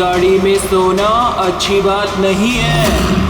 गाड़ी में सोना अच्छी बात नहीं है।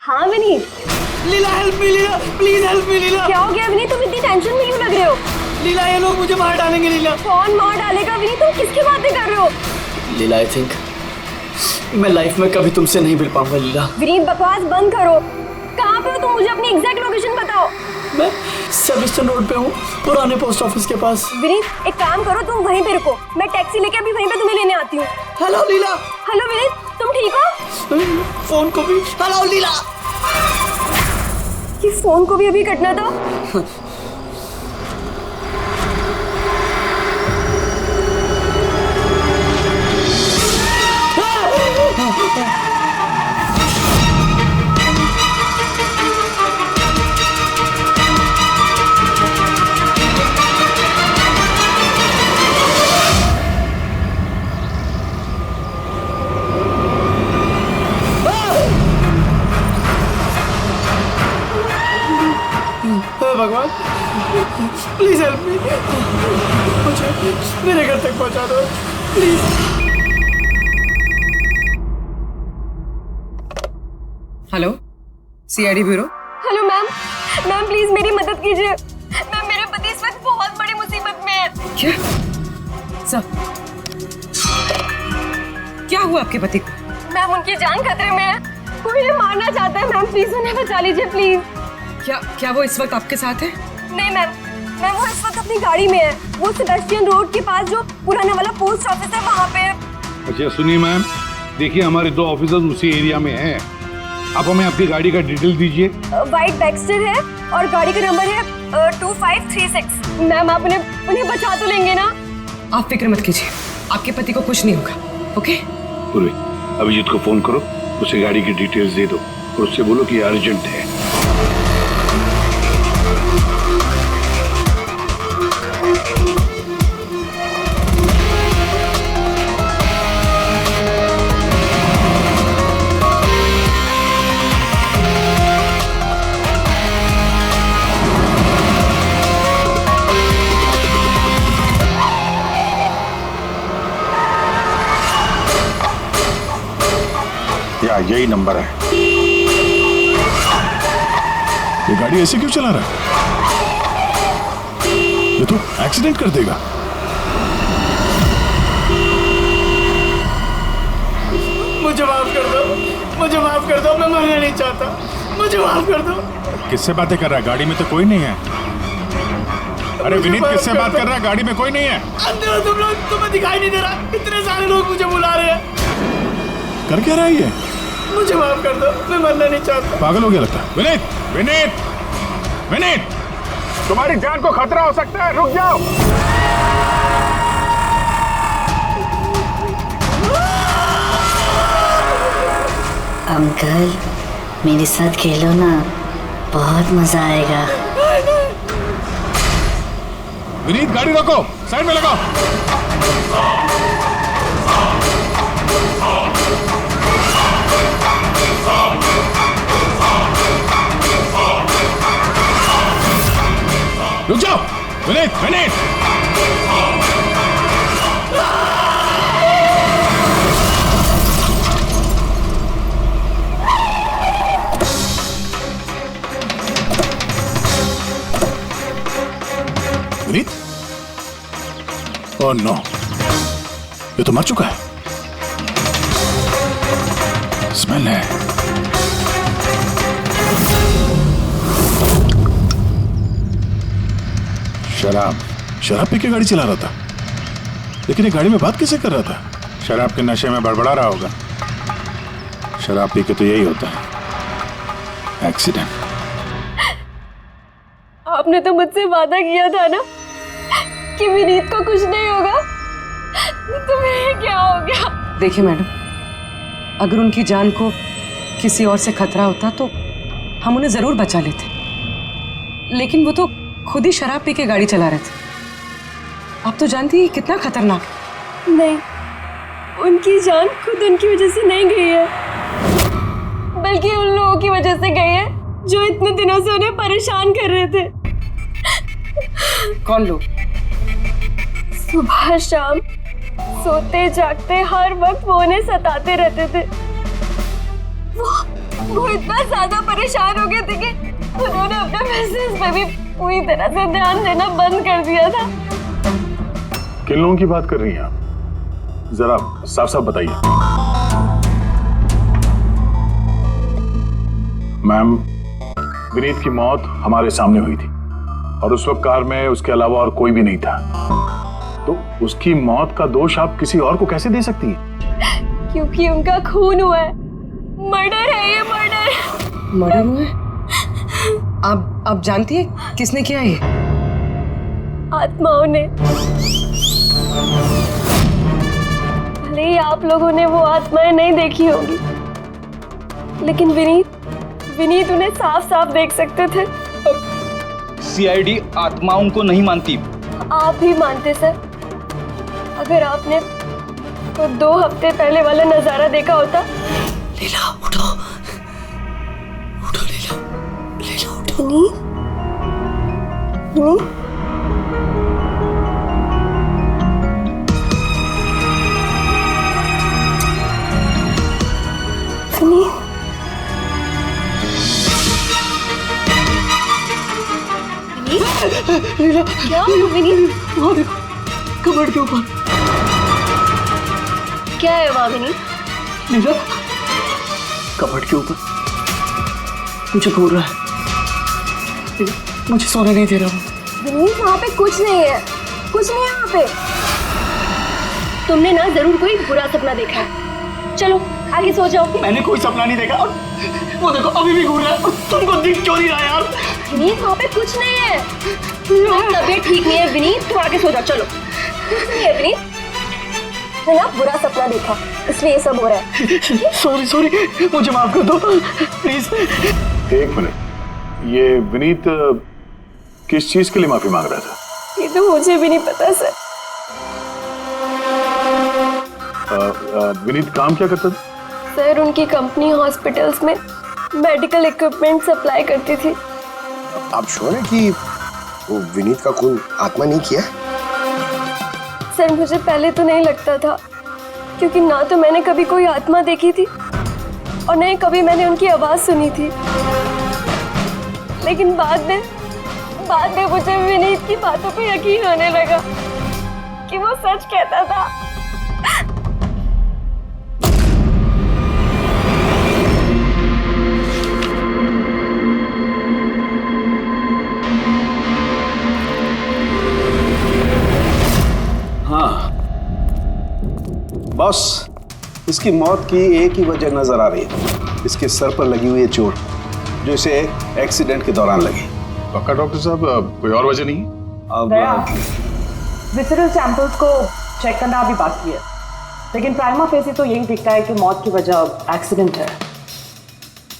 हाँ Vineet. Leela help me, Leela please help me. Leela क्या हो गया विनीत, तुम इतनी टेंशन में क्यों लग रहे हो? लीला ये लोग मुझे मार डालेंगे। लीला कौन मार डालेगा विनीत, तुम किसकी बातें कर रहे हो? लीला आई थिंक मैं लाइफ में कभी तुमसे नहीं मिल पाऊंगा। लीला विनीत बकवास बंद करो। कहाँ पे हो तुम, मुझे अपनी एग्जैक्ट लोकेशन बताओ। मैं सेविस्टन रोड पे हूँ, पुराने पोस्ट ऑफिस के पास। विनीत एक काम करो, तुम वहीं पे रुको, मैं टैक्सी लेके अभी वहीं पे तुम्हें लेने आती हूँ। हेलो लीला। हेलो विनीत, तुम ठीक हो? फोन को भी हेलो लीला। ये फोन को भी अभी कटना था। भगवान प्लीज हेल्प मी, मुझे मेरे घर तक पहुंचा दो please. Hello CID bureau. Hello ma'am, ma'am please मेरी मदद कीजिए। मैम मेरे पति इस वक्त बहुत बड़ी मुसीबत में है। क्या सब क्या हुआ आपके पति को? मैम उनकी जान खतरे में है, कोई उन्हें मारना चाहता है। मैम प्लीज उन्हें बचा लीजिए प्लीज। क्या वो इस वक्त आपके साथ है? नहीं मैम, मैम वो इस वक्त अपनी गाड़ी में है। वो सेबेस्टियन रोड के पास जो पुराना वाला पोस्ट ऑफिस है वहाँ पे। अच्छा सुनिए मैम, देखिए हमारे 2 ऑफिसर्स उसी एरिया में हैं। आप हमें आपकी गाड़ी का डिटेल दीजिए। वाइट बैक्स्टर है और गाड़ी का नंबर है 2536। मैम आप उन्हें बचा तो लेंगे ना? आप फिक्र मत कीजिए, आपके पति को कुछ नहीं होगा। ओके पूर्वी, अभिजीत को फोन करो, उसे गाड़ी की डिटेल्स दे दो और उससे बोलो कि अर्जेंट है। यही नंबर है। ये गाड़ी ऐसे क्यों चला रहा है? ये तो एक्सीडेंट कर देगा। मुझे माफ कर दो, मुझे माफ कर दो, मैं मरना नहीं चाहता, मुझे माफ कर दो। किससे बातें कर रहा है? गाड़ी में तो कोई नहीं है। अरे विनीत किससे बात कर रहा है? गाड़ी में कोई नहीं है। अंदर हो तुम लोग, तुम्हें दिखाई नहीं दे रहा? इतने सारे लोग मुझे बुला रहे हैं। कर क्या रहा है ये? मुझे माफ कर दो, मैं मरना नहीं चाहता। पागल हो गया लगता है। विनीत विनीत विनीत, तुम्हारी जान को खतरा हो सकता है, रुक जाओ। अंकल मेरे साथ खेलो ना, बहुत मजा आएगा। विनीत गाड़ी रोको, साइड में लगाओ। रुक जाओ विनीत विनीत। विनीत, ओह नो, ये तो मर चुका है। स्मेल है। शराब पी के गाड़ी चला रहा था, लेकिन ये गाड़ी में बात कैसे कर रहा था? शराब के नशे में बड़बड़ा रहा होगा। शराब पी के तो यही होता है, एक्सीडेंट। आपने तो मुझसे वादा किया था ना कि विनीत को कुछ नहीं होगा, तो मैं देखिए मैडम, अगर उनकी जान को किसी और से खतरा होता तो हम उन्हें जरूर बचा लेते, लेकिन वो तो खुद ही शराब पी के गाड़ी चला रहे थे। आप तो जानती हैं कितना खतरनाक है। नहीं, उनकी जान खुद उनकी वजह से नहीं गई है, बल्कि उन लोगों की वजह से गई है जो इतने दिनों से उन्हें परेशान कर रहे थे। कौन लोग? सुबह शाम सोते जागते हर वक्त वो उन्हें सताते रहते थे। वो इतना ज्यादा परेशान हो गए थे कि उन्होंने अपने बिजनेस पे भी पूरी तरह से ध्यान देना बंद कर दिया था। किन लोगों की बात कर रही हैं आप? जरा साफ साफ बताइए। मैम, विनीत की मौत हमारे सामने हुई थी और उस वक्त कार में उसके अलावा और कोई भी नहीं था, तो उसकी मौत का दोष आप किसी और को कैसे दे सकती हैं? क्योंकि उनका खून हुआ है। मर्डर है ये, मर्डर। मर्डर हुआ है? आप जानती है किसने किया ये? आत्माओं ने। भले ही आप लोगों ने वो आत्माएं नहीं देखी होंगी, लेकिन विनीत उन्हें साफ साफ देख सकते थे। सीआईडी आत्माओं को नहीं मानती। आप ही मानते सर। अगर आपने वो 2 हफ्ते पहले वाला नजारा देखा होता। लीला उठो, उठो लीला, लीला उठो। विनीत, विनीत, लीला, क्या विनीत? वहाँ देखो, कबर्ड के ऊपर। क्या है वहाँ विनीत? लीला, कबर्ड के ऊपर मुझे घूर रहा है। लीला, मुझे सोने नहीं दे रहा हूँ। विनीत, वहाँ पे कुछ नहीं है, कुछ नहीं है वहाँ पे। तुमने ना जरूर कोई बुरा सपना देखा है। चलो आगे सो जाओ। मैंने कोई सपना नहीं देखा और वो देखो अभी भी घूर रहा है और तुमको दिख क्यों नहीं रहा यार? विनीत, वहाँ पे कुछ नहीं है। तबीयत ठीक नहीं है विनीत, तुम आगे सो जाओ। चलो, कुछ नहीं है विनीत, मैंने ना बुरा सपना देखा इसलिए ये सब हो रहा है। सॉरी सॉरी, मुझे माफ कर दो प्लीज। एक मिनट, ये विनीत किस चीज के लिए माफी मांग रहा था? ये तो मुझे भी नहीं पता सर। विनीत काम क्या करता था? सर, उनकी कंपनी हॉस्पिटल्स में मेडिकल इक्विपमेंट सप्लाई करती थी। आप श्योर हैं कि वो विनीत का खून आत्मा नहीं किया? सर, मुझे पहले तो नहीं लगता था, क्योंकि ना तो मैंने कभी कोई आत्मा देखी थी और नहीं कभी मैंने उनकी आवाज सुनी थी। लेकिन बाद में मुझे विनीत की बातों पे यकीन होने लगा कि वो सच कहता था। हाँ बॉस, इसकी मौत की एक ही वजह नजर आ रही है, इसके सर पर लगी हुई है चोट जो इसे एक्सीडेंट के दौरान लगी। पक्का डॉक्टर साहब, कोई और वजह नहीं? अब विसरल सैंपल्स को चेक करना अभी बाकी है, लेकिन प्राइमा फेसी तो यही दिखता है कि मौत की वजह एक्सीडेंट है।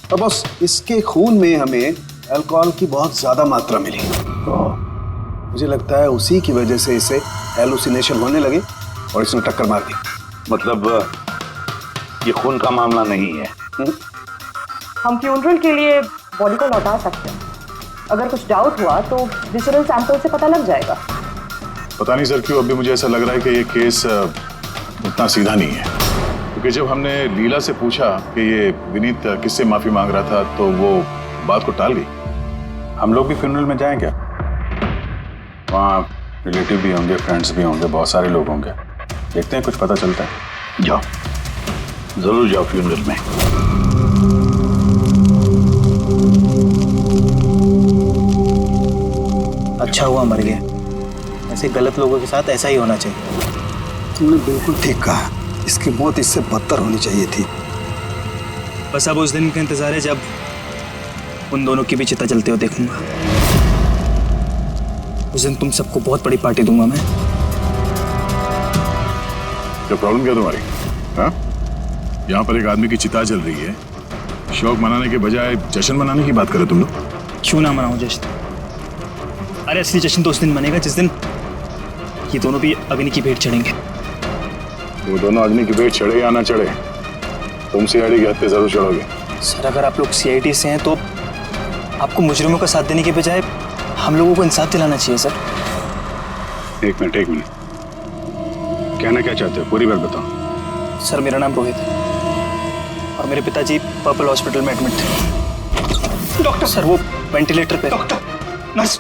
तो बॉस, इसके खून में हमें अल्कोहल की बहुत ज्यादा मात्रा मिली। मुझे लगता है उसी की वजह से इसे हेलुसिनेशन होने लगे और इसने टक्कर मार दी। मतलब ये खून का मामला नहीं है। हम फ्यूनरल के लिए बॉडी को लौटा सकते हैं। अगर कुछ डाउट हुआ तो विसरल सैंपल से पता लग जाएगा। पता नहीं सर क्यों अभी मुझे ऐसा लग रहा है कि ये केस उतना सीधा नहीं है, क्योंकि जब हमने लीला से पूछा कि ये विनीत किससे माफी मांग रहा था तो वो बात को टाल गई। हम लोग भी फ्यूनरल में जाएं क्या? वहाँ रिलेटिव भी होंगे, फ्रेंड्स भी होंगे, बहुत सारे लोग होंगे। देखते हैं कुछ पता चलता है। जाओ, जरूर जाओ फ्यूनरल में। अच्छा हुआ मर गया, ऐसे गलत लोगों के साथ ऐसा ही होना चाहिए। तुमने बिल्कुल ठीक कहा, इसकी मौत इससे बदतर होनी चाहिए थी। बस अब उस दिन का इंतजार है जब उन दोनों की भी चिता जलते हुए देखूंगा। उस दिन तुम सबको बहुत बड़ी पार्टी दूंगा मैं। क्या प्रॉब्लम क्या तुम्हारी? हाँ? यहाँ पर एक आदमी की चिता जल रही है, शौक मनाने के बजाय जश्न मनाने की बात करो तुम लोग। क्यों ना मनाऊं जश्न? अरे असली जश्न तो उस दिन मनेगा जिस दिन ये दोनों भी अग्नि की भेंट चढ़ेंगे। वो दोनों अग्नि की भेंट चढ़े या ना चढ़े, तुम सीआईडी की हद पे जरूर चढ़ोगे। सर अगर आप लोग सीआईडी से हैं तो आपको मुजरिमों का साथ देने के बजाय हम लोगों को इंसाफ दिलाना चाहिए सर। एक मिनट, कहना क्या चाहते हो, पूरी बात बताओ। सर मेरा नाम रोहित है और मेरे पिताजी पर्पल हॉस्पिटल में एडमिट थे। डॉक्टर सर वो वेंटिलेटर पे। डॉक्टर, नर्स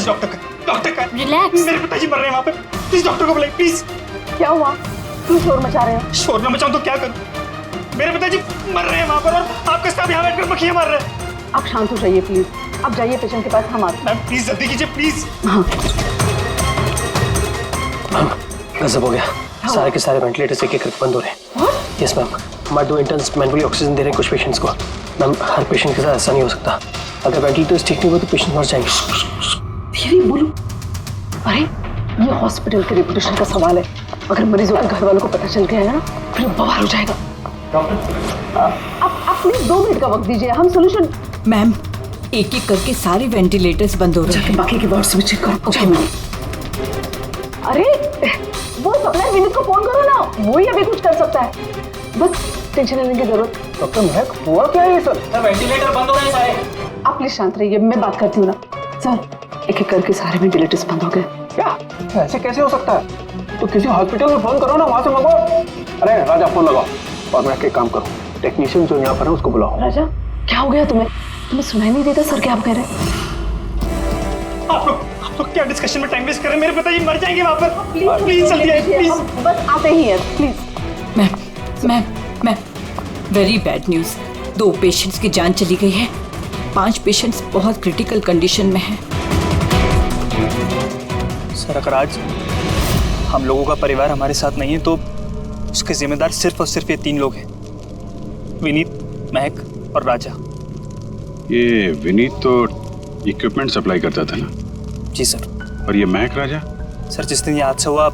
डॉक्टर का रिलैक्स। मेरे पिताजी मर रहे हैं वहाँ पे, प्लीज डॉक्टर को बुलाइए प्लीज। क्या हुआ? क्यों शोर मचा रहे हो? शोर न मचाऊं तो क्या करूं? मेरे पिताजी मर रहे हैं वहाँ पर और आपके साथ यहाँ बैठकर मक्खियाँ मार रहे हैं। आप शांत हो जाइए प्लीज, आप जाइए पेशेंट के पास, हम आते हैं। मैम प्लीज जल्दी कीजिए प्लीज। हाँ गजब हो गया, सारे के सारे वेंटिलेटर्स एक एक करके बंद हो रहे हैं। यस मैम, हमारे 2 इंटर्न्स मैनुअली ऑक्सीजन दे रहे हैं कुछ पेशेंट्स को। मैम हर पेशेंट के साथ ऐसा नहीं हो सकता, अगर वेंटिलेटर्स ठीक नहीं हुए तो पेशेंट मर जाएंगे। धीरे बोलो। अरे ये हॉस्पिटल के रेपुटेशन का सवाल है, अगर मरीजों के घर वालों को पता चल गया है ना फिर बवाल हो जाएगा। आप प्लीज 2 मिनट का वक्त दीजिए, हम सोल्यूशन। मैम एक एक करके सारे वेंटिलेटर्स बंद हो रहे हैं। बाकी के वार्ड्स में चेक करो। Okay ma'am. अरे वो सप्लाई विनीत को फोन करो ना, वो ही अभी कुछ कर सकता है, बस टेंशन लेने की जरूरत। डॉक्टर महक, हुआ क्या है सर? वेंटिलेटर बंद हो रहे हैं सारे। आप प्लीज शांत रहिए, मैं बात करती हूँ ना। सर एक एक करके सारे वेंटिलेटर्स बंद हो गए। क्या ऐसे कैसे हो सकता है? तो किसी हॉस्पिटल में फोन करो ना, वहां से मंगवाओ। अरे राजा फोन लगाओ और मैं एक काम करो, टेक्नीशियन जो यहाँ पर है उसको बुलाओ। राजा क्या हो गया तुम्हें सुनाई नहीं देता? सर क्या आप कह रहे हैं? आप लोग क्या डिस्कशन में टाइम वेस्ट कर रहे हैं? मेरे पिताजी मर जाएंगे वहाँ पर। प्लीज जल्दी आइए प्लीज। बस आते ही हैं please. Ma'am very bad news, 2 patients की जान चली गई है, 5 पेशेंट्स बहुत क्रिटिकल कंडीशन में हैं। सर अगर आज हम लोगों का परिवार हमारे साथ नहीं है तो उसके जिम्मेदार सिर्फ और सिर्फ ये 3 लोग हैं, विनीत, महक और राजा। ये विनीत तो इक्विपमेंट सप्लाई करता था ना? जी सर। और ये महक राजा? सर जिस दिन ये हादसा हुआ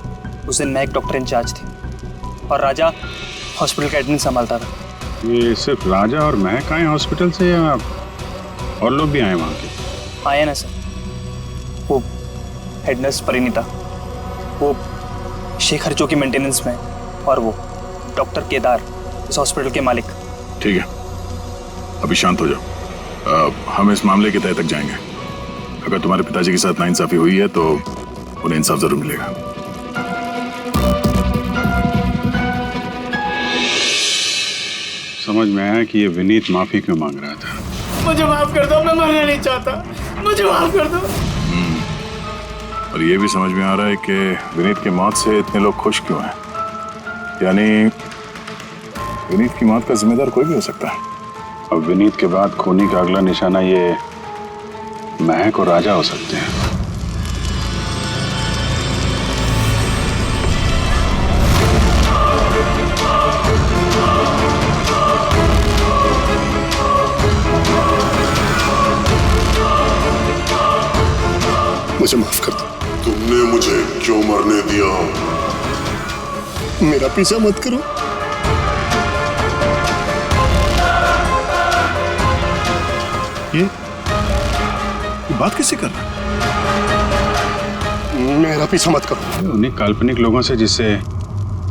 उस दिन महक डॉक्टर इंचार्ज थी और राजा हॉस्पिटल का एडमिन संभालता था। ये सिर्फ राजा और महक आए हॉस्पिटल से या और लोग भी आए वहाँ के? आए ना सर, वो हेड नर्स परिणीता, वो शेखर जो कि मेंटेनेंस में है, और वो डॉक्टर केदार इस हॉस्पिटल के मालिक। ठीक है, अभी शांत हो जाओ। हम इस मामले के तह तक जाएंगे। अगर तुम्हारे पिताजी के साथ नाइंसाफी हुई है तो उन्हें इंसाफ जरूर मिलेगा। समझ में आया कि ये विनीत माफी क्यों मांग रहा था। मुझे माफ कर दो, मैं मरना नहीं चाहता, मुझे माफ कर दो। और ये भी समझ में आ रहा है कि विनीत की मौत से इतने लोग खुश क्यों हैं। यानी विनीत की मौत का जिम्मेदार कोई भी हो सकता है। अब विनीत के बाद खूनी का अगला निशाना ये महक और राजा हो सकते हैं। मुझे माफ कर दो। तुमने मुझे क्यों मरने दिया? मेरा पीछा मत करो। ये बात किससे कर रहा? मेरा पीछा मत करो। उन्हीं काल्पनिक लोगों से जिससे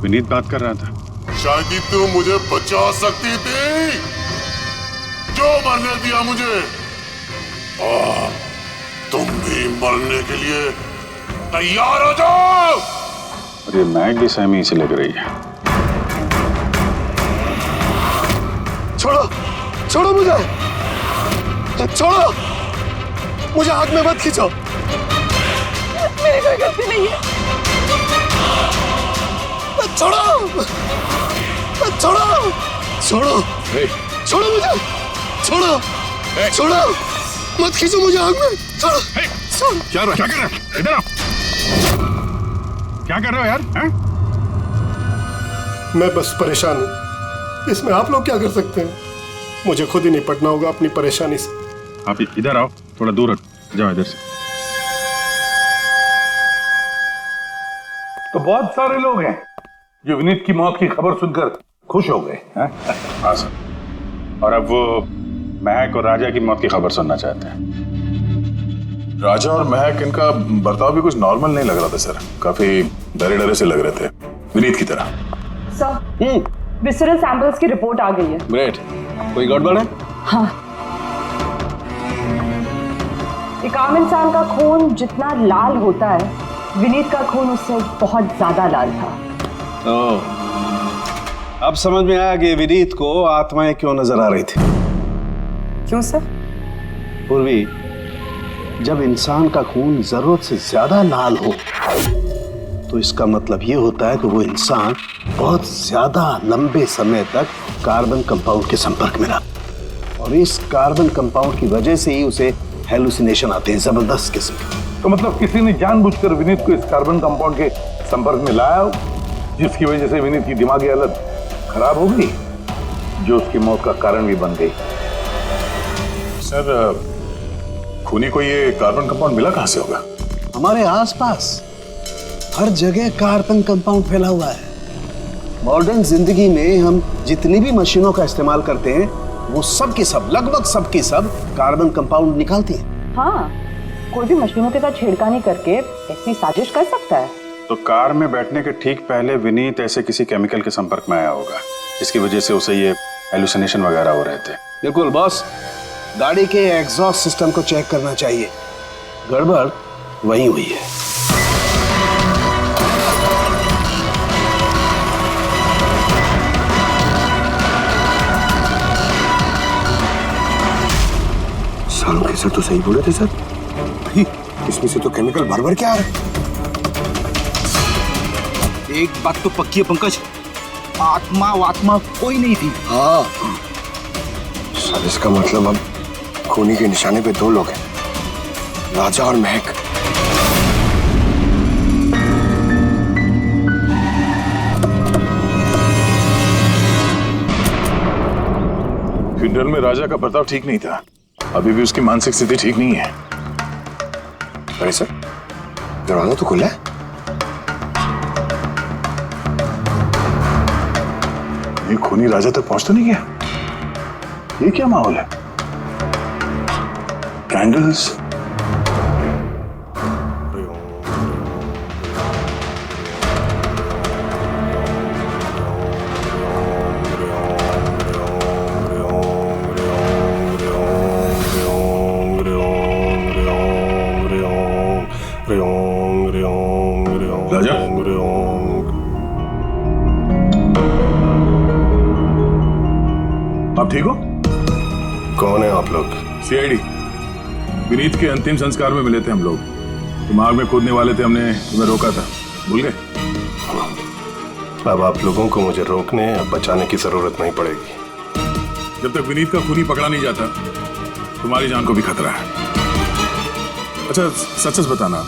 विनीत बात कर रहा था। शायद ही तुम मुझे बचा सकती थी। क्यों मरने दिया मुझे? तुम भी मरने के लिए तैयार हो जाओ। और ये महक भी सहमी से लग रही है। छोड़ो, छोड़ो मुझे, छोड़ो मुझे, आग में मत खींचो। मेरी कोई गलती नहीं है। छोड़ो, छोड़ो, छोड़ो, छोड़ो मुझे, छोड़ो, छोड़ो, मत खींचो मुझे आग में। छोड़ो। क्या कर रहे हो? इधर आओ। क्या कर रहे हो यार? मैं बस परेशान हूँ, इसमें आप लोग क्या कर सकते हैं? मुझे खुद ही निपटना होगा अपनी परेशानी से। आप इधर आओ, थोड़ा दूर हटो, जाओ इधर से। तो बहुत सारे लोग हैं जो विनीत की मौत की खबर सुनकर खुश हो गए हैं? हाँ सर। और अब वो महक और राजा की मौत की खबर सुनना चाहते हैं। राजा और महक, इनका बर्ताव भी कुछ नॉर्मल नहीं लग रहा था सर। काफी डरे डरे से लग रहे थे, विनीत की तरह। सर, विसरल सैंपल्स की रिपोर्ट आ गई है। ग्रेट। कोई गड़बड़ है? हाँ। एक आम इंसान का खून जितना लाल होता है, विनीत का खून उससे बहुत ज्यादा लाल था। अब समझ में आया कि विनीत को आत्माएं क्यों नजर आ रही थी। क्यों सर? पूर्वी, जब इंसान का खून जरूरत से ज्यादा लाल हो तो इसका मतलब ये होता है कि वो इंसान बहुत ज्यादा लंबे समय तक कार्बन कंपाउंड के संपर्क में रहा, और इस कार्बन कंपाउंड की वजह से ही उसे हेलुसिनेशन आते हैं, जबरदस्त किस्म के। तो मतलब किसी ने जानबूझकर विनीत को इस कार्बन कंपाउंड के संपर्क में लाया, जिसकी वजह से विनीत की दिमागी हालत खराब हो गई, जो उसकी मौत का कारण भी बन गई। सर, खूनी को ये कार्बन कंपाउंड मिला कहां से होगा? हमारे आसपास हर जगह कार्बन कंपाउंड फैला हुआ है। मॉडर्न जिंदगी में हम जितनी भी मशीनों का इस्तेमाल करते हैं, वो सब की सब, लगभग सब की सब कार्बन कंपाउंड निकालती हैं। हाँ, कोई भी मशीनों के साथ छेड़खानी करके ऐसी साजिश कर सकता है। तो कार में बैठने के ठीक पहले विनीत ऐसे किसी केमिकल के संपर्क में आया होगा, इसकी वजह से उसे ये हेलुसिनेशन वगैरह हो रहे थे। बिल्कुल बॉस, गाड़ी के एग्जॉस्ट सिस्टम को चेक करना चाहिए। गड़बड़ वहीं हुई है। सालू सर तो सही बोले थे सर। भाई, इसमें से तो केमिकल भर के आ रहा है। एक बात तो पक्की है पंकज, आत्मा कोई नहीं थी। हाँ सर, इसका मतलब अब खूनी के निशाने पे दो लोग हैं, राजा और महक। फ्यूनरल में राजा का बर्ताव ठीक नहीं था, अभी भी उसकी मानसिक स्थिति ठीक नहीं है। अरे सर, दरवाजा तो खुला है। ये खूनी राजा तक पहुंच तो नहीं गया? ये क्या माहौल है? कैंडल्स। राजा, आप ठीक हो? कौन है आप लोग? सीआईडी। विनीत के अंतिम संस्कार में मिले थे हम लोग, दिमाग में कूदने वाले थे, हमने तुम्हें रोका था, भूल गए? अब आप लोगों को मुझे रोकने या बचाने की जरूरत नहीं पड़ेगी। जब तक विनीत का खूनी पकड़ा नहीं जाता, तुम्हारी जान को भी खतरा है। अच्छा, सच सच बताना,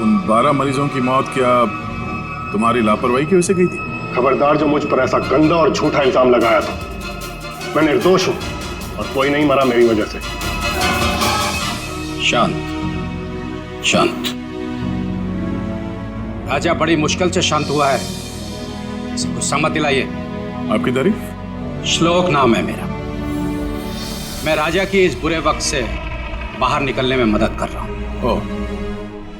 उन 12 मरीजों की मौत क्या तुम्हारी लापरवाही की वजह से गई थी? खबरदार जो मुझ पर ऐसा गंदा और झूठा इल्जाम लगाया था। मैं निर्दोष हूं और कोई नहीं मरा मेरी वजह से। शांत शांत। राजा बड़ी मुश्किल से शांत हुआ है, इसे गुस्सा मत दिलाइए। आपकी तारीफ? श्लोक नाम है मेरा। मैं राजा की इस बुरे वक्त से बाहर निकलने में मदद कर रहा हूं। ओह,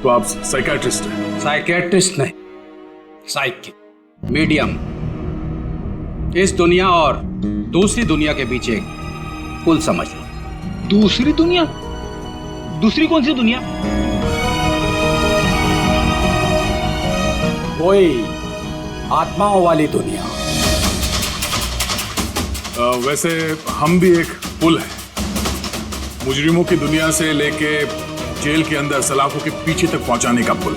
तो आप साइकियाट्रिस्ट हैं? साइकियाट्रिस्ट नहीं, साइकिक, मीडियम। इस दुनिया और दूसरी दुनिया के बीच एक पुल समझ लो। दूसरी दुनिया? दूसरी कौन सी दुनिया? वही आत्माओं वाली दुनिया। वैसे हम भी एक पुल है, मुजरिमों की दुनिया से लेके जेल के अंदर सलाखों के पीछे तक पहुंचाने का पुल।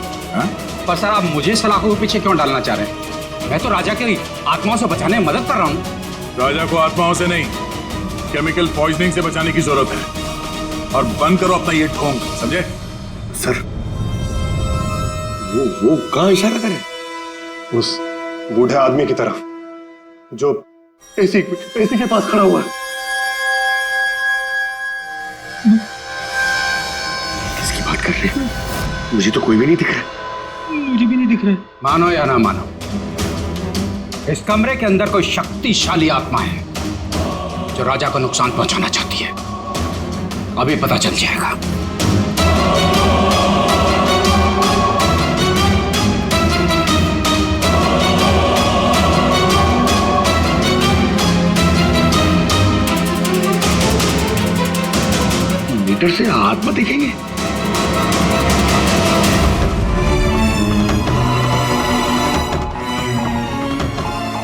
पर सर, आप मुझे सलाखों के पीछे क्यों डालना चाह रहे हैं? मैं तो राजा की आत्माओं से बचाने में मदद कर रहा हूँ। राजा को आत्माओं से नहीं, केमिकल पॉइजनिंग से बचाने की जरूरत है। और बंद करो अपना ये ढोंग, समझे? सर, वो कहाँ इशारा करे? उस बूढ़े आदमी की तरफ जो एसी के पास खड़ा हुआ है। किसकी बात कर रहे हैं? मुझे तो कोई भी नहीं दिख रहा। मुझे भी नहीं दिख रहा है। मानो या ना मानो, इस कमरे के अंदर कोई शक्तिशाली आत्मा है जो राजा को नुकसान पहुंचाना चाहती है। अभी पता चल जाएगा। मीटर से आत्मा देखेंगे?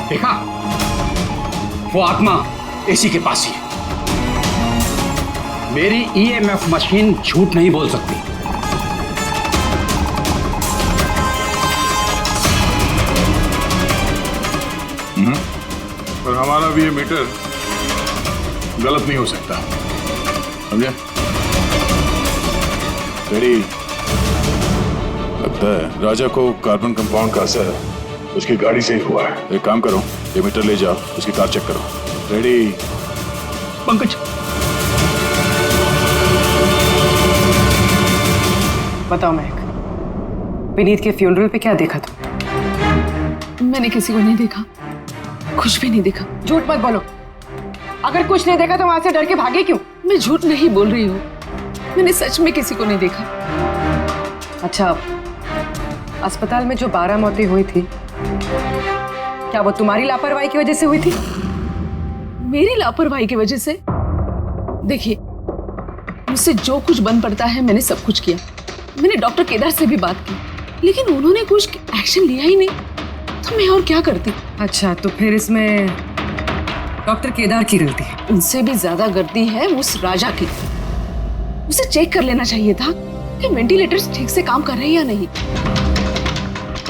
देखा, वो आत्मा एसी के पास ही है। मेरी ईएमएफ मशीन झूठ नहीं बोल सकती। पर हमारा भी ये मीटर गलत नहीं हो सकता, समझे? तेरी लगता है राजा को कार्बन कंपाउंड का असर उसकी गाड़ी से ही हुआ है। एक काम करो, ये मीटर ले जाओ, उसकी कार चेक करो। रेडी? पंकज, बताओ महक, विनीत के फ्यूनरल पे क्या देखा तुम? मैंने किसी को नहीं देखा, कुछ भी नहीं देखा। झूठ मत बोलो। अगर कुछ नहीं देखा तो वहां से डर के भागे क्यों? मैं झूठ नहीं बोल रही हूँ, मैंने सच में किसी को नहीं देखा। अच्छा, अस्पताल में जो 12 मौतें हुई थी, क्या वो तुम्हारी लापरवाही की वजह से हुई थी? मेरी लापरवाही की वजह से? देखिए, मुझसे जो कुछ बन पड़ता है मैंने सब कुछ किया। मैंने डॉक्टर केदार से भी बात की, लेकिन उन्होंने कुछ एक्शन लिया ही नहीं, तो मैं और क्या करती। अच्छा, तो फिर इसमें डॉक्टर केदार की गलती है? उनसे भी ज्यादा गलती है उस राजा की। उसे चेक कर लेना चाहिए था कि वेंटिलेटर्स ठीक से काम कर रहे हैं या नहीं,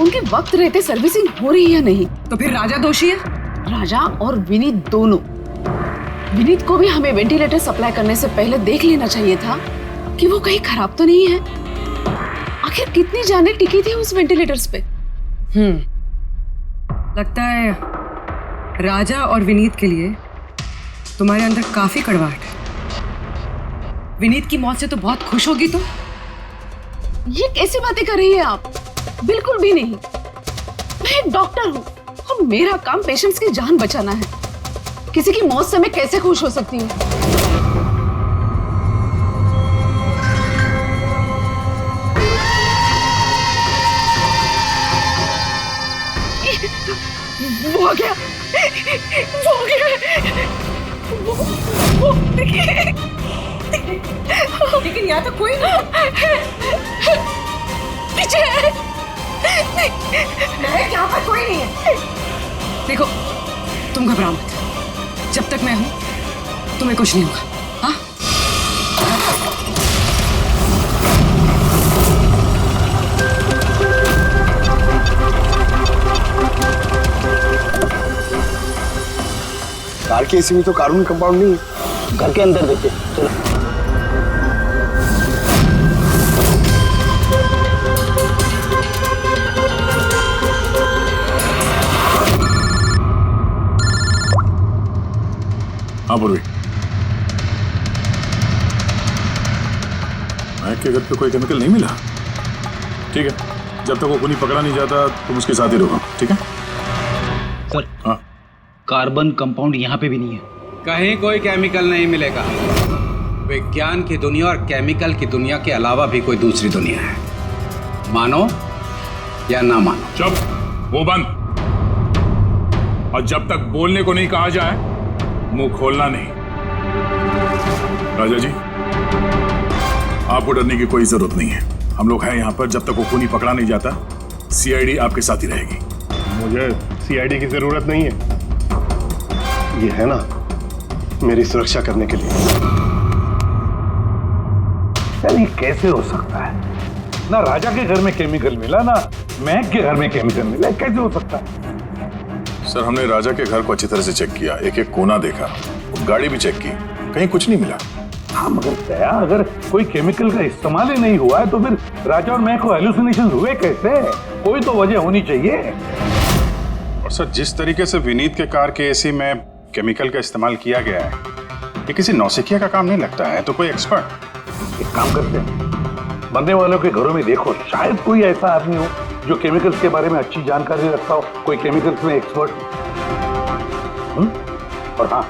उनके वक्त रहते सर्विसिंग हो रही है या नहीं। तो फिर राजा दोषी है? राजा और विनीत दोनों। विनीत को भी हमें वेंटिलेटर सप्लाई करने से पहले देख लेना चाहिए था कि वो कहीं खराब तो नहीं है। आखिर कितनी जानें टिकी थी उस वेंटिलेटर्स पे। लगता है राजा और विनीत के लिए तुम्हारे अंदर काफी कड़वाहट है। विनीत की मौत से तो बहुत खुश होगी तुम। ये कैसी बातें कर रही है आप? बिल्कुल भी नहीं। मैं एक डॉक्टर हूँ और मेरा काम पेशेंट्स की जान बचाना है। किसी की मौत से मैं कैसे खुश हो सकती हूँ? वो आ गया, वो आ गया, वो देखिए। लेकिन यहाँ तो कोई नहीं। पीछे है। यहाँ पर कोई नहीं है। देखो, तुम घबराओ मत। जब तक मैं हूं तुम्हें कुछ नहीं होगा। हाँ? कार के एसी में तो कार्बन कंपाउंड नहीं है। घर के अंदर देखते, चलो। हाँ पूर्वी, महक के घर पे कोई केमिकल नहीं मिला? ठीक है, जब तक वो खूनी पकड़ा नहीं जाता तुम उसके साथ ही रहो, ठीक है? सर, हाँ? कार्बन कंपाउंड यहाँ पे भी नहीं है। कहीं कोई केमिकल नहीं मिलेगा। विज्ञान की दुनिया और केमिकल की दुनिया के अलावा भी कोई दूसरी दुनिया है, मानो या ना मानो। चुप, वो बंद। और जब तक बोलने को नहीं कहा जाए मुंह खोलना नहीं। राजा जी, आपको डरने की कोई जरूरत नहीं है। हम लोग हैं यहाँ पर। जब तक वो खूनी पकड़ा नहीं जाता सीआईडी आपके साथ ही रहेगी। मुझे सीआईडी की जरूरत नहीं है, ये है ना मेरी सुरक्षा करने के लिए। यार ये कैसे हो सकता है? ना राजा के घर में केमिकल मिला, ना महक के घर में केमिकल मिला, कैसे हो सकता है? सर, हमने राजा के घर को अच्छी तरह से चेक किया, एक एक कोना देखा, गाड़ी भी चेक की, कहीं कुछ नहीं मिला। हाँ मगर दया, अगर कोई केमिकल का इस्तेमाल ही नहीं हुआ है तो फिर राजा और महक को हेलुसिनेशन हुए कैसे? कोई तो वजह होनी चाहिए। और सर, जिस तरीके से विनीत के कार के एसी में केमिकल का इस्तेमाल किया गया है, ये किसी नौसिखिया का काम नहीं लगता है। तो कोई एक्सपर्ट। एक काम करते हैं, मरने वालों के घरों में देखो, शायद कोई ऐसा आदमी हो जो केमिकल्स के बारे में अच्छी जानकारी रखता हो, कोई केमिकल्स में एक्सपर्ट। और हाँ,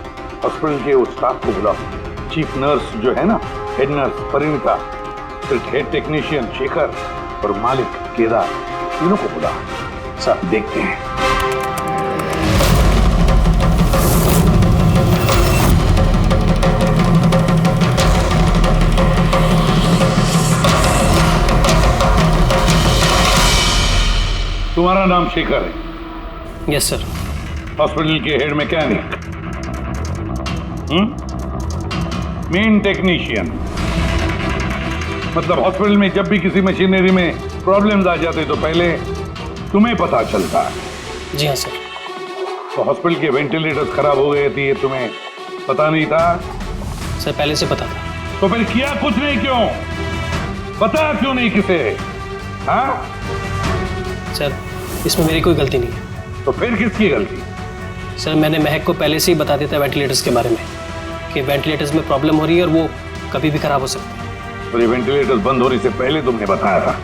हॉस्पिटल के उस स्टाफ को बुलाओ। चीफ नर्स जो है ना, हेड नर्स परिणीता, फिर हेड टेक्नीशियन शेखर और मालिक केदार, तीनों को बुलाओ। सब देखते हैं। तुम्हारा नाम शेखर है? Yes sir. हॉस्पिटल के हेड मैकेनिक, मेन टेक्नीशियन, मतलब हॉस्पिटल में जब भी किसी मशीनरी में प्रॉब्लम्स आ जाते तो पहले तुम्हें पता चलता है। जी हाँ सर। तो हॉस्पिटल के वेंटिलेटर्स खराब हो गए थे, ये तुम्हें पता नहीं था? सर पहले से पता था। तो फिर किया कुछ नहीं क्यों? पता क्यों नहीं किसे? हाँ सर इसमें मेरी कोई गलती नहीं है। तो फिर किसकी गलती? सर मैंने महक को पहले से ही बता दिया था वेंटिलेटर्स के बारे में, कि वेंटिलेटर्स में प्रॉब्लम हो रही है और वो कभी भी खराब हो सकते हैं। और ये वेंटिलेटर्स बंद होने से पहले तुमने बताया था?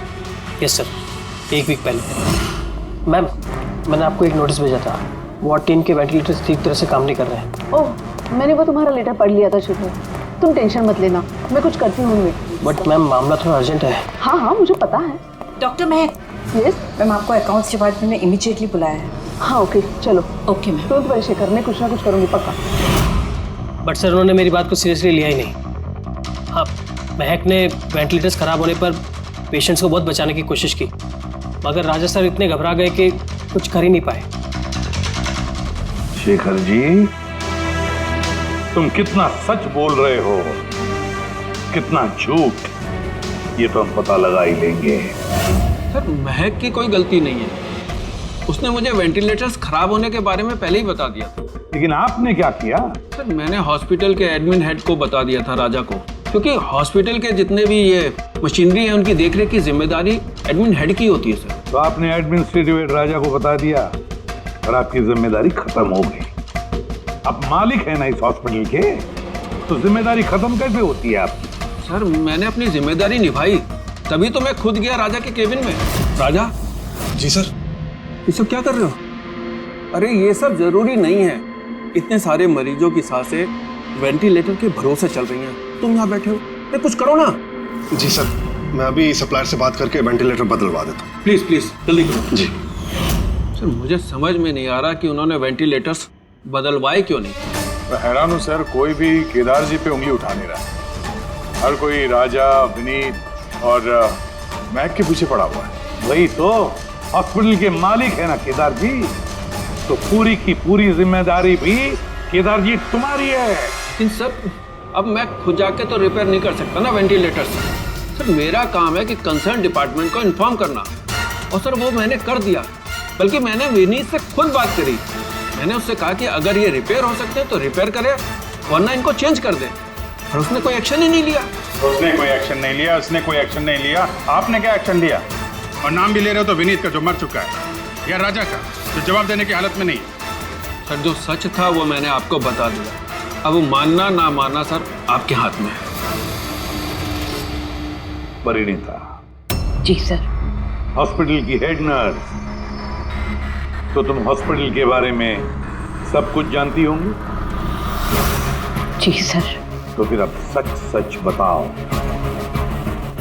यस सर, 1 वीक पहले। मैम मैंने आपको एक नोटिस भेजा था, वार्ड 3 के वेंटिलेटर्स ठीक तरह से काम नहीं कर रहे हैं। ओह, मैंने वो तुम्हारा लेटर पढ़ लिया था शुरू। तुम टेंशन मत लेना, मैं कुछ करती हूँ। बट मैम मामला थोड़ा अर्जेंट है। हाँ हाँ मुझे पता है। डॉक्टर महक। यस मैम, आपको अकाउंट्स डिपार्टमेंट में इमीडिएटली बुलाया है। हाँ ओके चलो। Okay ma'am. तुरंत वही शेखर, मैं कुछ ना कुछ करूँगी पक्का। बट सर उन्होंने मेरी बात को सीरियसली लिया ही नहीं। हाँ, महक ने वेंटिलेटर्स खराब होने पर पेशेंट्स को बहुत बचाने की कोशिश की, मगर राजा सर इतने घबरा गए कि कुछ कर ही नहीं पाए। शेखर जी, तुम कितना सच बोल रहे हो, कितना झूठ, ये तो हम पता लगा ही लेंगे। सर महक की कोई गलती नहीं है, उसने मुझे वेंटिलेटर्स खराब होने के बारे में पहले ही बता दिया था। लेकिन आपने क्या किया? सर मैंने हॉस्पिटल के एडमिन हेड को बता दिया था, राजा को, क्योंकि हॉस्पिटल के जितने भी ये मशीनरी है उनकी देखरेख की जिम्मेदारी एडमिन हेड की होती है सर। तो आपने एडमिनिस्ट्रेटिव हेड राजा को बता दिया और आपकी जिम्मेदारी खत्म हो गई। अब मालिक है ना इस हॉस्पिटल के, तो जिम्मेदारी खत्म कैसे होती है आपकी? सर मैंने अपनी जिम्मेदारी निभाई, तभी तो मैं खुद गया राजा के केबिन में। राजा। जी सर। ये सब क्या कर रहे हो? अरे ये सब जरूरी नहीं है, इतने सारे मरीजों की सांसें वेंटिलेटर के भरोसे चल रही हैं, तुम यहाँ बैठे हो, अरे कुछ करो ना। जी सर, मैं अभी सप्लायर से बात करके वेंटिलेटर बदलवा देता हूँ। प्लीज प्लीज जल्दी करो। जी सर मुझे समझ में नहीं आ रहा कि उन्होंने वेंटिलेटर्स बदलवाए क्यों नहीं। मैं हैरान हूँ सर, कोई भी केदार जी पे उंगली उठा नहीं रहा। हर कोई राजा, विनीत और महक के पीछे पड़ा हुआ है। वही तो, हॉस्पिटल के मालिक है ना केदार जी, तो पूरी की पूरी जिम्मेदारी भी केदार जी तुम्हारी है। इन सब अब मैं खुद जाके तो रिपेयर नहीं कर सकता ना वेंटिलेटर्स। सर मेरा काम है कि कंसर्न डिपार्टमेंट को इन्फॉर्म करना, और सर वो मैंने कर दिया। बल्कि मैंने विनीत से खुद बात करी, मैंने उससे कहा कि अगर ये रिपेयर हो सकते हैं तो रिपेयर करे, वरना इनको चेंज कर दे, और उसने कोई एक्शन ही नहीं लिया। उसने कोई एक्शन नहीं लिया, उसने कोई एक्शन नहीं लिया। आपने क्या एक्शन लिया? और नाम भी ले रहे हो तो विनीत का जो मर चुका है, या राजा का जो जवाब देने की हालत में नहीं है। सर जो सच था वो मैंने आपको बता दिया, अब मानना ना मानना सर आपके हाथ में है। परिणीता। जी सर। हॉस्पिटल की हेड नर्स, तो तुम हॉस्पिटल के बारे में सब कुछ जानती होंगी? जी सर। तो फिर अब सच सच बताओ,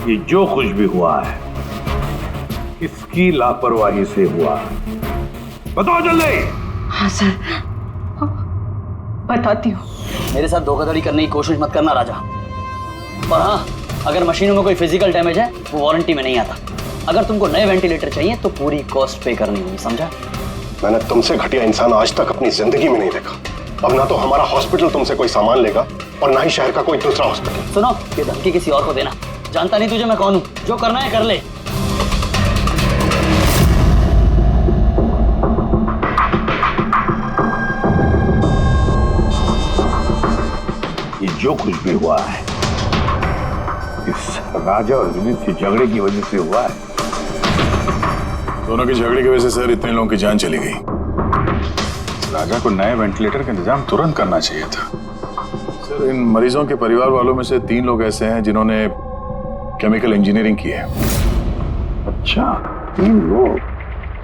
ये जो कुछ भी हुआ है किसकी लापरवाही से हुआ? बताओ जल्दी। हाँ सर, बताती हूँ। मेरे साथ धोखाधड़ी करने की कोशिश मत करना राजा। और हाँ, अगर मशीनों में कोई फिजिकल डैमेज है वो वारंटी में नहीं आता। अगर तुमको नए वेंटिलेटर चाहिए तो पूरी कॉस्ट पे करनी होगी, समझा? मैंने तुमसे घटिया इंसान आज तक अपनी जिंदगी में नहीं देखा। अब ना तो हमारा हॉस्पिटल तुमसे कोई सामान लेगा और ना ही शहर का कोई दूसरा हॉस्पिटल। सुनो, ये धमकी किसी और को देना। जानता नहीं तुझे मैं कौन हूँ, जो करना है कर ले। ये जो कुछ भी हुआ है इस राजा और विनीत के झगड़े की वजह से हुआ है। दोनों के झगड़े की वजह से सर इतने लोगों की जान चली गई। राजा को नए वेंटिलेटर का इंतजाम तुरंत करना चाहिए था। सर इन मरीजों के परिवार वालों में से 3 लोग ऐसे हैं जिन्होंने केमिकल इंजीनियरिंग की है। अच्छा, 3 लोग?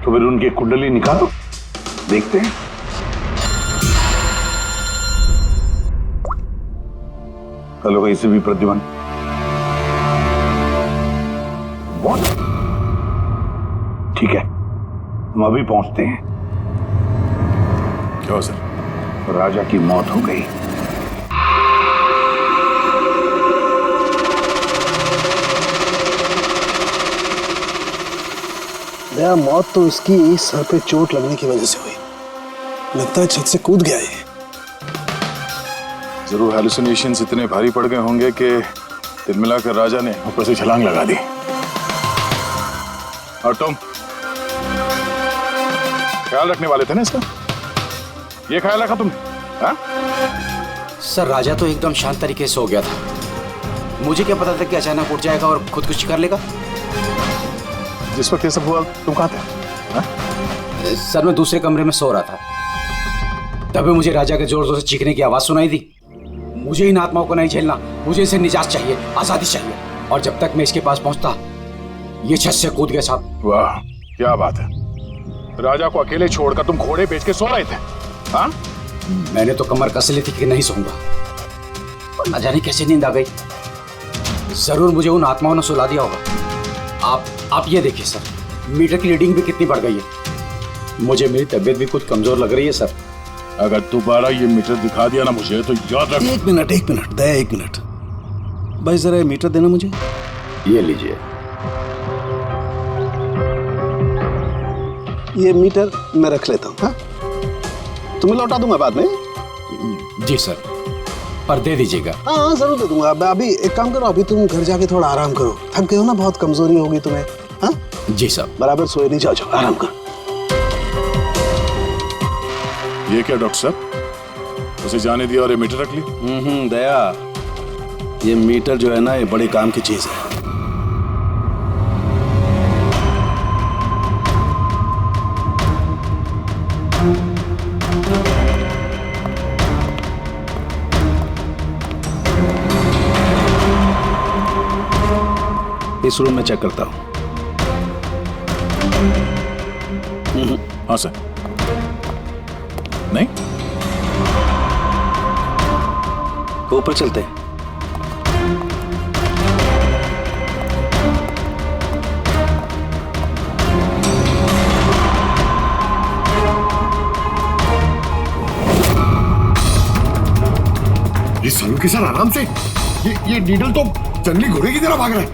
तो फिर उनकी कुंडली निकालो, देखते हैं। Hello ACP Pradyuman. ठीक है, हम अभी पहुंचते हैं। क्या हो सर? राजा की मौत हो गई। दया, मौत तो इसकी सर पे चोट लगने की वजह से हुई। लगता है छत से कूद गया ये। जरूर हेलुसिनेशंस इतने भारी पड़ गए होंगे कि तिल मिलाकर राजा ने ऊपर से छलांग लगा दी। और तुम ख्याल रखने वाले थे ना इसका? ये ख्याल रखा तुमने? हाँ? सर राजा तो एकदम शांत तरीके से हो गया था। मुझे क्या पता था कि अचानक उठ जाएगा और खुदकुशी कर लेगा। जिस वक्त ये सब हुआ तुम कहाँ थे? हाँ? सर मैं दूसरे कमरे में सो रहा था, तभी मुझे राजा के जोर जोर से चीखने की आवाज सुनाई दी। मुझे इन आत्माओं को नहीं झेलना, मुझे इसे निजात चाहिए, आजादी चाहिए। और जब तक मैं इसके पास पहुंचता, ये छत से कूद गया साहब। वाह, क्या बात है। राजा को अकेले छोड़कर तुम घोड़े बेच के सो रहे थे? हाँ? मैंने तो कमर कस ली थी कि नहीं सोऊंगा, और न जाने कैसे नींद आ गई। जरूर मुझे उन आत्माओं ने सुला दिया होगा। आप ये देखिए सर, मीटर की रीडिंग भी कितनी बढ़ गई है। मुझे मेरी तबीयत भी कुछ कमजोर लग रही है सर। अगर दोबारा ये मीटर दिखा दिया ना मुझे तो याद रख। एक मिनट दया, एक मिनट भाई, जरा मीटर देना मुझे। ये लीजिए। ये मीटर मैं रख लेता हूँ। हाँ, तुम्हें लौटा दूंगा बाद में। जी सर, पर दे दीजिएगा। हाँ जरूर दे दूंगा। अभी एक काम करो, अभी तुम घर जाके थोड़ा आराम करो, थक गए हो ना, बहुत कमजोरी होगी तुम्हें। हाँ जी साहब। बराबर सोए नहीं, जाओ आराम करो। ये क्या डॉक्टर साहब, उसे जाने दिया और ये मीटर रख ली? दया, ये मीटर जो है ना, ये बड़े काम की चीज है। इस रूम में चेक करता हूं। हाँ सर। नहीं, ऊपर चलते हैं। ये सलू के सर आराम से, ये नीडल तो जंगली घोड़े की तरह भाग रहा है।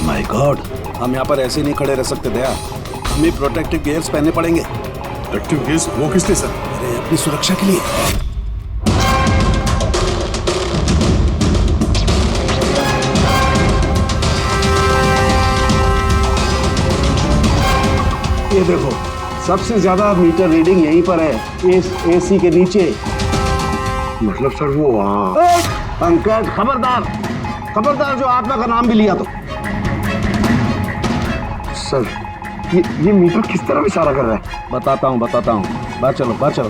माय गॉड, हम यहाँ पर ऐसे नहीं खड़े रह सकते दया, हमें प्रोटेक्टिव गियर्स पहनने पड़ेंगे। प्रोटेक्टिव गियर्स वो किस लिए सर? अरे अपनी सुरक्षा के लिए। ये देखो, सबसे ज्यादा मीटर रीडिंग यहीं पर है, इस एसी के नीचे। मतलब सर वो वहाँ। पंकज खबरदार, खबरदार जो आत्मा का नाम भी लिया तो। सर ये मीटर किस तरह इशारा कर रहा है? बताता हूँ बाहर चलो, बाहर चलो।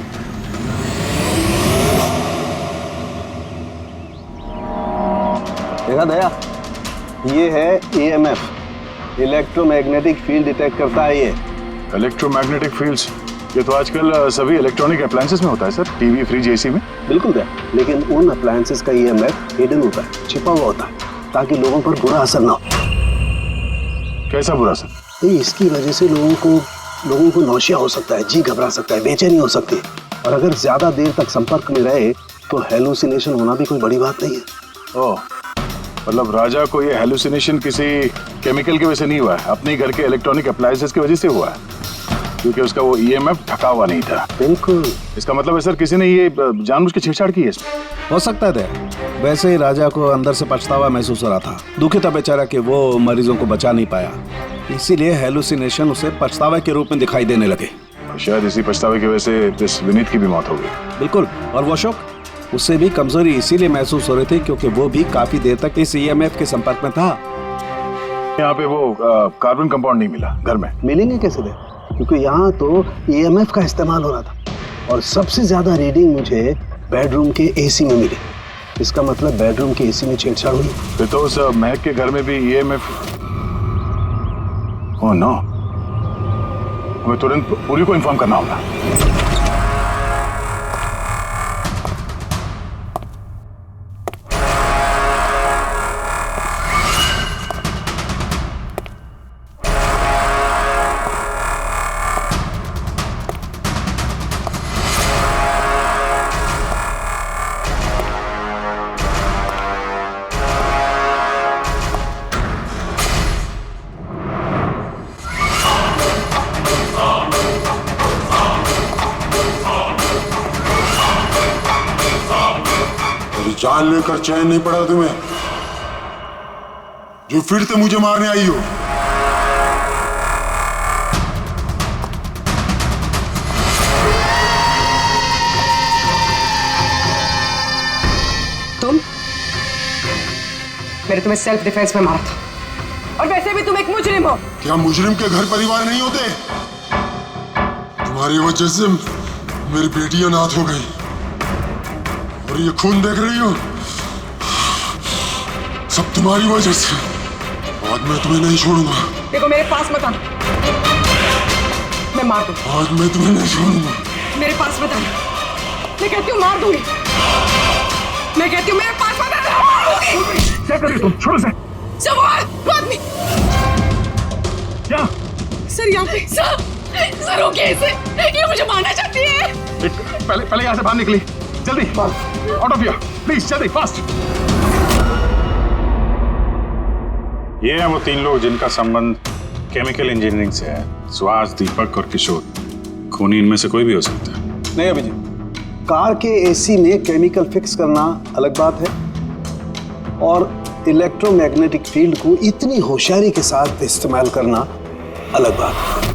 देखा दया, ये है EMF, इलेक्ट्रोमैग्नेटिक फील्ड डिटेक्ट करता है ये। इलेक्ट्रोमैग्नेटिक फील्ड्स, ये तो आजकल सभी इलेक्ट्रॉनिक अप्लायंसेस में होता है सर, टीवी, फ्रिज, एसी में। बिल्कुल दया, लेकिन उन अप्लायंसेस का EMF हिडन होता है, छिपा हुआ होता है, ताकि लोगों पर बुरा असर ना हो। कैसा बुरा असर? इसकी वजह से लोगों को नौशिया हो सकता है, जी घबरा सकता है, बेचैनी हो सकती है, और अगर ज्यादा देर तक संपर्क में रहे तो हेलुसिनेशन होना भी कोई बड़ी बात नहीं है। ओह, मतलब राजा को ये हेलुसिनेशन किसी केमिकल की वजह से नहीं हुआ है, अपने घर के इलेक्ट्रॉनिक अप्लायंसेस की वजह से हुआ है, क्योंकि उसका वो EMF ढका हुआ नहीं था। बिल्कुल। इसका मतलब है सर किसी ने ये जानबूझ के छेड़छाड़ की है इसमें? हो सकता है। वैसे ही राजा को अंदर से पछतावा महसूस हो रहा था, दुखी था बेचारा कि वो मरीजों को बचा नहीं पाया, इसीलिए हेलुसिनेशन उसे पछतावा के रूप में दिखाई देने लगे। शायद इसी पछतावे की वजह से इस विनीत की भी मौत हो गई। बिल्कुल, और वो अशोक, उससे भी कमजोरी इसीलिए महसूस हो रही थी क्योंकि वो भी काफी देर तक इस EMF के संपर्क में था। यहाँ पे वो कार्बन कंपाउंड नहीं मिला घर में। मिलेंगे कैसे दे, क्योंकि यहाँ तो EMF का इस्तेमाल हो रहा था, और सबसे ज्यादा रीडिंग मुझे बेडरूम के AC में मिली। इसका मतलब बेडरूम के AC में छेड़छाड़ हुई। फिर तो उस महक के घर में भी EMF। ओह नो, हमें तुरंत पुलिस को इन्फॉर्म करना होगा। जान लेकर चैन नहीं पड़ा तुम्हें, जो फिर से मुझे मारने आई हो। तुम? मैंने तुम्हें सेल्फ डिफेंस में मारा था, और वैसे भी तुम एक मुजरिम हो। क्या मुजरिम के घर परिवार नहीं होते? तुम्हारी वजह से मेरी बेटी अनाथ हो गई, और ये खून देख रही हो, सब तुम्हारी वजह से। आज मैं तुम्हें नहीं छोड़ूंगा। देखो मेरे पास मत आना, मैं मार दूंगा। आज मैं तुम्हें नहीं छोड़ूंगा। मेरे पास मत आना, मैं कहती हूँ मार दूंगी। मैं कहती हूँ मेरे पास मत आना, मार दूंगी। क्या कर रही तुम? छोड़ो से। सवाल आदमी क्या? सर यहाँ पे। सर रोकिए इसे, ये मुझे मारना चाहती है। पहले यहाँ से बाहर निकली, जल्दी आउट ऑफ हियर प्लीज, जल्दी फास्ट। ये हैं वो 3 लोग जिनका संबंध केमिकल इंजीनियरिंग से है। सुहास, दीपक और किशोर। खूनी इनमें से कोई भी हो सकता है। नहीं अभिजीत, कार के एसी में केमिकल फिक्स करना अलग बात है, और इलेक्ट्रोमैग्नेटिक फील्ड को इतनी होशियारी के साथ इस्तेमाल करना अलग बात है।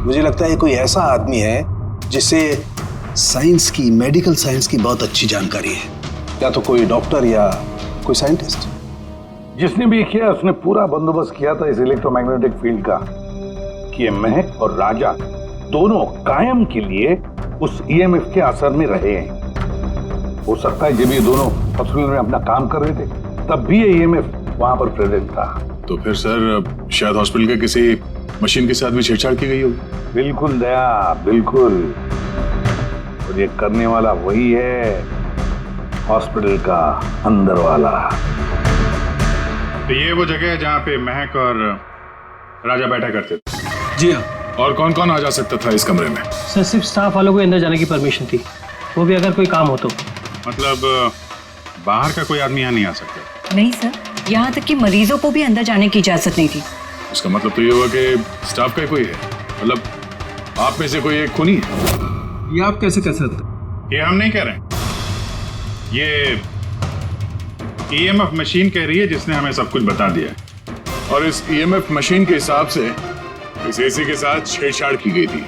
मुझे लगता है कोई ऐसा आदमी है जिसे साइंस की, मेडिकल साइंस की बहुत अच्छी जानकारी है, या तो कोई डॉक्टर या कोई साइंटिस्ट। जिसने भी किया उसने पूरा बंदोबस्त किया था इस इलेक्ट्रोमैग्नेटिक फील्ड का, कि ये महक और राजा दोनों कायम के लिए उस ईएमएफ के असर में रहे हैं। हो सकता है जब ये दोनों हॉस्पिटल में अपना काम कर रहे थे तब भी ये ईएमएफ वहां पर प्रेजेंट था। तो फिर सर शायद हॉस्पिटल के किसी मशीन के साथ भी छेड़छाड़ की गई होगी। बिल्कुल दया, बिल्कुल। और ये करने वाला वही है, हॉस्पिटल का अंदर वाला। तो ये वो जगह है जहाँ पे महक और राजा बैठा करते थे? जी हाँ। और कौन कौन आ जा सकता था इस कमरे में? सर सिर्फ स्टाफ वालों को अंदर जाने की परमिशन थी, वो भी अगर कोई काम हो तो। मतलब बाहर का कोई आदमी यहाँ नहीं आ सकता? नहीं सर, यहाँ तक कि मरीजों को भी अंदर जाने की इजाजत नहीं थी। इसका मतलब तो ये हुआ कि स्टाफ का कोई है, मतलब आप में से कोई एक खूनी है। ये आप कैसे कह सकते? ये हम नहीं कह रहे हैं, ये ईएमएफ मशीन कह रही है जिसने हमें सब कुछ बता दिया है। और इस ईएमएफ मशीन के हिसाब से इस एसी के साथ छेड़छाड़ की गई थी।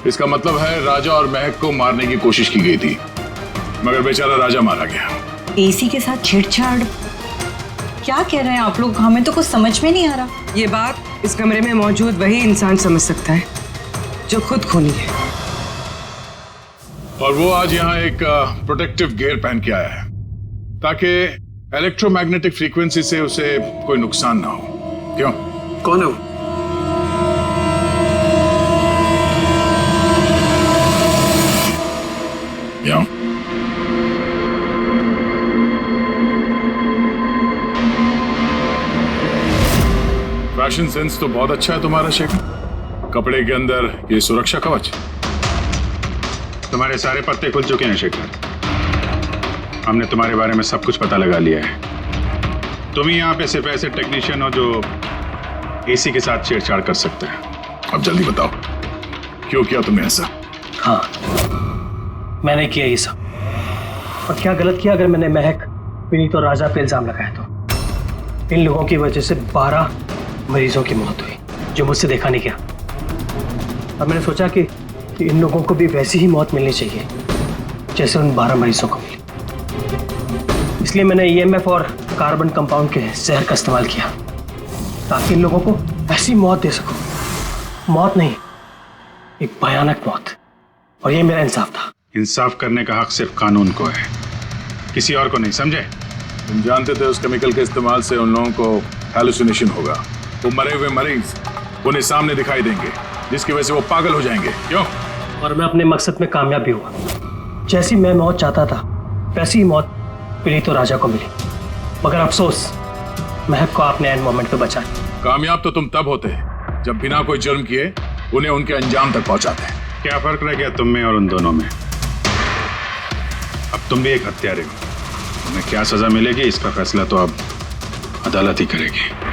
इसका मतलब है राजा और महक को मारने की कोशिश की गई थी, मगर बेचारा राजा मारा गया। एसी के साथ छेड़छाड़? क्या कह रहे हैं आप लोग? हमें तो कुछ समझ में नहीं आ रहा। ये बात इस कमरे में मौजूद वही इंसान समझ सकता है जो खुद खूनी है। और वो आज यहाँ एक प्रोटेक्टिव गियर पहन के आया है ताकि इलेक्ट्रोमैग्नेटिक फ्रीक्वेंसी से उसे कोई नुकसान ना हो। क्यों? कौन है वो? यहाँ फैशन सेंस तो बहुत अच्छा है तुम्हारा शेखर। कपड़े के अंदर ये सुरक्षा कवच। तुम्हारे सारे पत्ते खुल चुके हैं शेखर। हमने तुम्हारे बारे में सब कुछ पता लगा लिया है। तुम ही यहाँ पे सिर्फ ऐसे टेक्नीशियन हो जो एसी के साथ छेड़छाड़ कर सकते हैं। अब जल्दी बताओ, क्यों किया तुमने ऐसा? हाँ, मैंने किया ये सब। और क्या गलत किया अगर मैंने महक, विनीत और राजा पे इल्जाम लगाया तो? इन लोगों की वजह से 12 मरीजों की मौत हुई जो मुझसे देखा नहीं गया। अब मैंने सोचा कि इन लोगों को भी वैसी ही मौत मिलनी चाहिए जैसे उन 12 मरीजों को मिली। इसलिए मैंने ईएमएफ और कार्बन कंपाउंड के जहर का इस्तेमाल किया ताकि इन लोगों को ऐसी मौत दे सकूं। मौत नहीं, एक भयानक मौत। और ये मेरा इंसाफ था। इंसाफ करने का हक सिर्फ कानून को है, किसी और को नहीं, समझे? तुम जानते थे उस केमिकल के इस्तेमाल से उन लोगों को हैलुसिनेशन होगा। वो मरे हुए मरीज उन्हें सामने दिखाई देंगे जिसकी वजह से वो पागल हो जाएंगे। क्यों? और मैं अपने मकसद में कामयाब भी हुआ। जैसी मैं मौत चाहता था वैसी ही मौत विनीत और राजा को मिली। मगर अफसोस, महक को आपने एंड मोमेंट पे बचा। कामयाब तो तुम तब होते जब बिना कोई जुर्म किए उन्हें उनके अंजाम तक पहुंचाते। क्या फर्क रह गया तुम में और उन दोनों में? अब तुम भी एक हत्यारे हो। तुम्हें क्या सजा मिलेगी इसका फैसला तो अब अदालत ही करेगी।